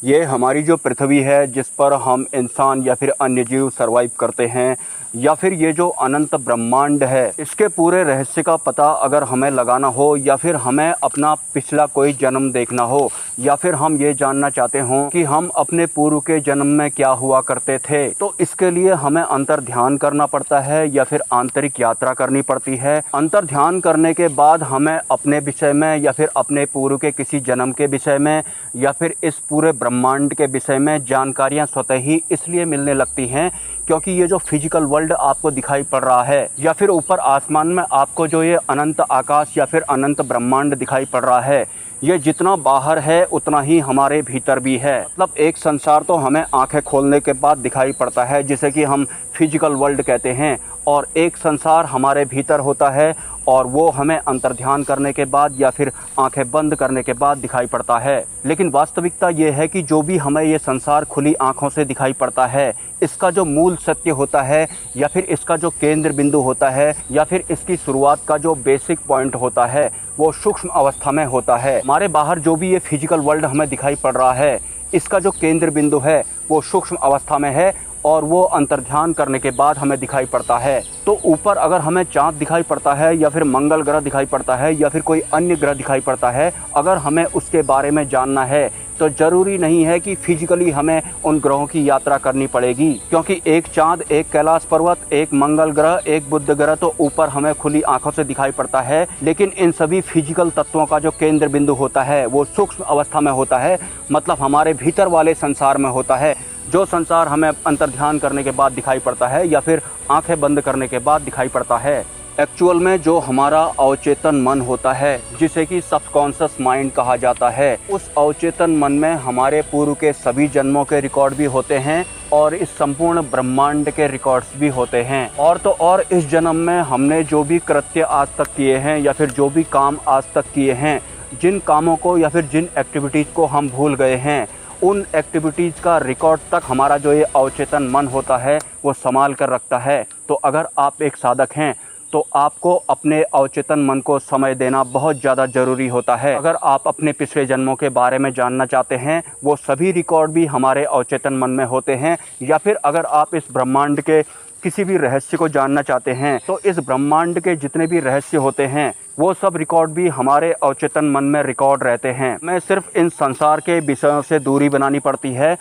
ये हमारी जो पृथ्वी है जिस पर हम इंसान या फिर अन्य जीव सरवाइव करते हैं, या फिर ये जो अनंत ब्रह्मांड है, इसके पूरे रहस्य का पता अगर हमें लगाना हो, या फिर हमें अपना पिछला कोई जन्म देखना हो, या फिर हम ये जानना चाहते हों कि हम अपने पूर्व के जन्म में क्या हुआ करते थे, तो इसके लिए हमें अंतर ध्यान करना पड़ता है या फिर आंतरिक यात्रा करनी पड़ती है। अंतर ध्यान करने के बाद हमें अपने विषय में या फिर अपने पूर्व के किसी जन्म के विषय में या फिर इस पूरे ब्रह्मांड के विषय में जानकारियां स्वतः ही इसलिए मिलने लगती हैं क्योंकि ये जो फिजिकल वर्ल्ड आपको दिखाई पड़ रहा है, या फिर ऊपर आसमान में आपको जो ये अनंत आकाश या फिर अनंत ब्रह्मांड दिखाई पड़ रहा है, ये जितना बाहर है उतना ही हमारे भीतर भी है। मतलब एक संसार तो हमें आंखें खोलने के बाद दिखाई पड़ता है जिसे कि हम फिजिकल वर्ल्ड कहते हैं, और एक संसार हमारे भीतर होता है और वो हमें अंतर्ध्यान करने के बाद या फिर आंखें बंद करने के बाद दिखाई पड़ता है। लेकिन वास्तविकता ये है कि जो भी हमें ये संसार खुली आंखों से दिखाई पड़ता है, इसका जो मूल सत्य होता है या फिर इसका जो केंद्र बिंदु होता है या फिर इसकी शुरुआत का जो बेसिक पॉइंट होता है, वो सूक्ष्म अवस्था में होता है। हमारे बाहर जो भी ये फिजिकल वर्ल्ड हमें दिखाई पड़ रहा है, इसका जो केंद्र बिंदु है वो सूक्ष्म अवस्था में है और वो अंतर्ध्यान करने के बाद हमें दिखाई पड़ता है। तो ऊपर अगर हमें चाँद दिखाई पड़ता है या फिर मंगल ग्रह दिखाई पड़ता है या फिर कोई अन्य ग्रह दिखाई पड़ता है, अगर हमें उसके बारे में जानना है तो ज़रूरी नहीं है कि फिजिकली हमें उन ग्रहों की यात्रा करनी पड़ेगी, क्योंकि एक चाँद, एक कैलाश पर्वत, एक मंगल ग्रह, एक बुध ग्रह तो ऊपर हमें खुली आंखों से दिखाई पड़ता है, लेकिन इन सभी फिजिकल तत्वों का जो केंद्र बिंदु होता है वो सूक्ष्म अवस्था में होता है, मतलब हमारे भीतर वाले संसार में होता है, जो संसार हमें अंतर्ध्यान करने के बाद दिखाई पड़ता है या फिर आंखें बंद करने के बाद दिखाई पड़ता है। एक्चुअल में जो हमारा अवचेतन मन होता है, जिसे कि सबकॉन्शियस माइंड कहा जाता है, उस अवचेतन मन में हमारे पूर्व के सभी जन्मों के रिकॉर्ड भी होते हैं और इस संपूर्ण ब्रह्मांड के रिकॉर्ड्स भी होते हैं। और तो और इस जन्म में हमने जो भी कृत्य आज तक किए हैं या फिर जो भी काम आज तक किए हैं, जिन कामों को या फिर जिन एक्टिविटीज़ को हम भूल गए हैं, उन एक्टिविटीज़ का रिकॉर्ड तक हमारा जो ये अवचेतन मन होता है वो संभाल कर रखता है। तो अगर आप एक साधक हैं तो आपको अपने अवचेतन मन को समय देना बहुत ज़्यादा ज़रूरी होता है। अगर आप अपने पिछले जन्मों के बारे में जानना चाहते हैं, वो सभी रिकॉर्ड भी हमारे अवचेतन मन में होते हैं, या फिर अगर आप इस ब्रह्मांड के किसी भी रहस्य को जानना चाहते हैं तो इस ब्रह्मांड के जितने भी रहस्य होते हैं वो सब रिकॉर्ड भी हमारे अवचेतन मन में रिकॉर्ड रहते हैं। हमें सिर्फ इन संसार के विषयों से दूरी बनानी पड़ती है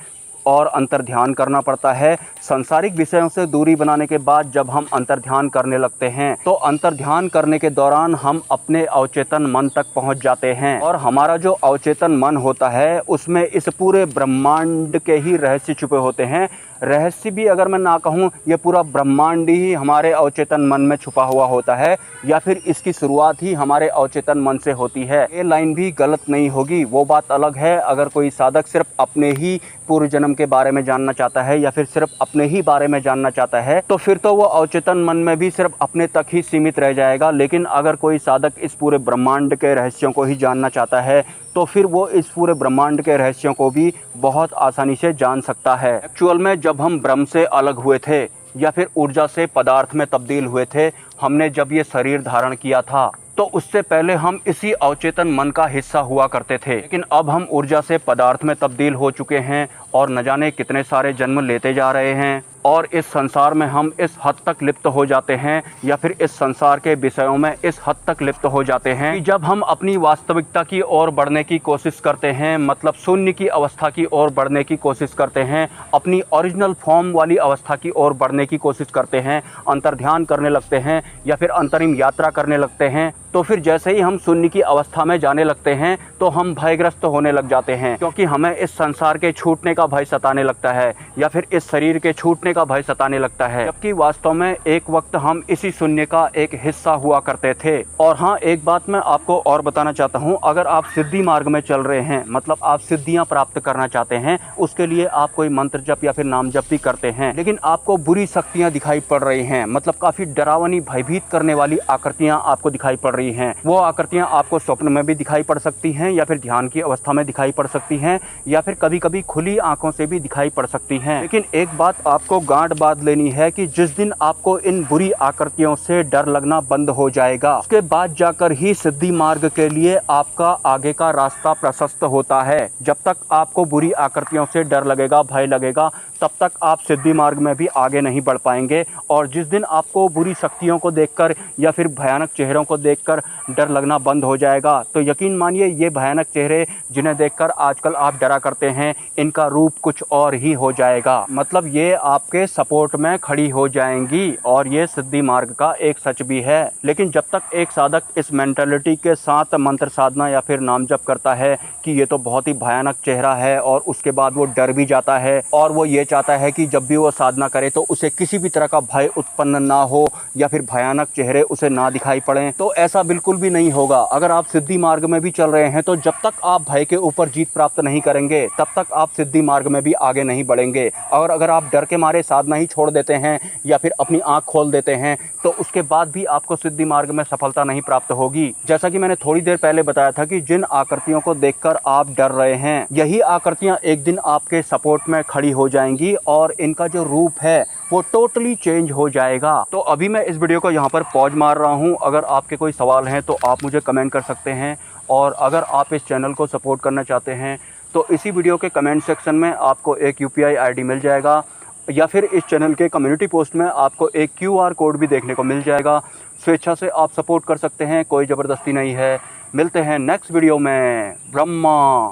और अंतर्ध्यान करना पड़ता है। सांसारिक विषयों से दूरी बनाने के बाद जब हम अंतर्ध्यान करने लगते हैं तो अंतर्ध्यान करने के दौरान हम अपने अवचेतन मन तक पहुंच जाते हैं, और हमारा जो अवचेतन मन होता है उसमें इस पूरे ब्रह्मांड के ही रहस्य छुपे होते हैं। रहस्य भी अगर मैं ना कहूँ, ये पूरा ब्रह्मांड ही हमारे अवचेतन मन में छुपा हुआ होता है, या फिर इसकी शुरुआत ही हमारे अवचेतन मन से होती है। ये लाइन भी गलत नहीं होगी। वो बात अलग है अगर कोई साधक सिर्फ अपने ही पूर्व जन्म के बारे में जानना चाहता है या फिर सिर्फ अपने ही बारे में जानना चाहता है, तो फिर तो वो अवचेतन मन में भी सिर्फ अपने तक ही सीमित रह जाएगा। लेकिन अगर कोई साधक इस पूरे ब्रह्मांड के रहस्यों को ही जानना चाहता है तो फिर वो इस पूरे ब्रह्मांड के रहस्यों को भी बहुत आसानी से जान सकता है। एक्चुअल में जब हम ब्रह्म से अलग हुए थे या फिर ऊर्जा से पदार्थ में तब्दील हुए थे, हमने जब ये शरीर धारण किया था, तो उससे पहले हम इसी अवचेतन मन का हिस्सा हुआ करते थे। लेकिन अब हम ऊर्जा से पदार्थ में तब्दील हो चुके हैं और न जाने कितने सारे जन्म लेते जा रहे हैं, और इस संसार में हम इस हद तक लिप्त हो जाते हैं या फिर इस संसार के विषयों में इस हद तक लिप्त हो जाते हैं कि जब हम अपनी वास्तविकता की ओर बढ़ने की कोशिश करते हैं, मतलब शून्य की अवस्था की ओर बढ़ने की कोशिश करते हैं, अपनी ओरिजिनल फॉर्म वाली अवस्था की ओर बढ़ने की कोशिश करते हैं, अंतर्ध्यान करने लगते हैं या फिर अंतरिम यात्रा करने लगते हैं, तो फिर जैसे ही हम शून्य की अवस्था में जाने लगते हैं तो हम भयग्रस्त होने लग जाते हैं, क्योंकि हमें इस संसार के छूटने का भय सताने लगता है या फिर इस शरीर के छूटने का भय सताने लगता है, जबकि वास्तव में एक वक्त हम इसी शून्य का एक हिस्सा हुआ करते थे। और हाँ, एक बात मैं आपको और बताना चाहता हूँ, अगर आप सिद्धि मार्ग में चल रहे हैं, मतलब आप सिद्धियां प्राप्त करना चाहते हैं, उसके लिए आप कोई मंत्र जप या फिर नाम जप भी करते हैं, लेकिन आपको बुरी शक्तियां दिखाई पड़ रही हैं, मतलब काफी डरावनी भयभीत करने वाली आकृतियां आपको दिखाई पड़ रही हैं। वो आकृतियां आपको स्वप्न में भी दिखाई पड़ सकती हैं या फिर ध्यान की अवस्था में दिखाई पड़ सकती हैं या फिर कभी कभी खुली आंखों से भी दिखाई पड़ सकती हैं। लेकिन एक बात आपको गांठ बांध लेनी है कि जिस दिन आपको इन बुरी आकृतियों से डर लगना बंद हो जाएगा, उसके बाद जाकर ही सिद्धि मार्ग के लिए आपका आगे का रास्ता प्रशस्त होता है। जब तक आपको बुरी आकृतियों से डर लगेगा, भय लगेगा, तब तक आप सिद्धि मार्ग में भी आगे नहीं बढ़ पाएंगे। और जिस दिन आपको बुरी शक्तियों को देखकर या फिर भयानक चेहरों को देखकर डर लगना बंद हो जाएगा, तो यकीन मानिए ये भयानक चेहरे जिन्हें देखकर आजकल आप डरा करते हैं, इनका रूप कुछ और ही हो जाएगा। मतलब ये आपके सपोर्ट में खड़ी हो जाएंगी और ये सिद्धि मार्ग का एक सच भी है। लेकिन जब तक एक साधक इस मेंटालिटी के साथ मंत्र साधना या फिर नाम जप करता है कि ये तो बहुत ही भयानक चेहरा है, और उसके बाद वो डर भी जाता है और वो ये चाहता है कि जब भी वो साधना करे तो उसे किसी भी तरह का भय उत्पन्न ना हो या फिर भयानक चेहरे उसे ना दिखाई पड़े, तो ऐसा बिल्कुल भी नहीं होगा। अगर आप सिद्धि मार्ग में भी चल रहे हैं तो जब तक आप भय के ऊपर जीत प्राप्त नहीं करेंगे, तब तक आप सिद्धि मार्ग में भी आगे नहीं बढ़ेंगे। और अगर आप डर के मारे साधना ही छोड़ देते हैं या फिर अपनी आंख खोल देते हैं, तो उसके बाद भी आपको सिद्धि मार्ग में सफलता नहीं प्राप्त होगी। जैसा कि मैंने थोड़ी देर पहले बताया था कि जिन आकृतियों को देखकर आप डर रहे हैं, यही आकृतियां एक दिन आपके सपोर्ट में खड़ी हो जाएंगी और इनका जो रूप है वो टोटली चेंज हो जाएगा। तो अभी मैं इस वीडियो को यहाँ पर पॉज मार रहा हूँ। अगर आपके कोई सवाल हैं तो आप मुझे कमेंट कर सकते हैं, और अगर आप इस चैनल को सपोर्ट करना चाहते हैं तो इसी वीडियो के कमेंट सेक्शन में आपको एक UPI ID मिल जाएगा, या फिर इस चैनल के कम्युनिटी पोस्ट में आपको एक QR कोड भी देखने को मिल जाएगा। स्वेच्छा से आप सपोर्ट कर सकते हैं, कोई ज़बरदस्ती नहीं है। मिलते हैं नेक्स्ट वीडियो में। ब्रह्मा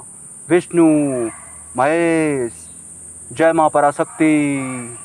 विष्णु महेश, जय माँ पराशक्ति।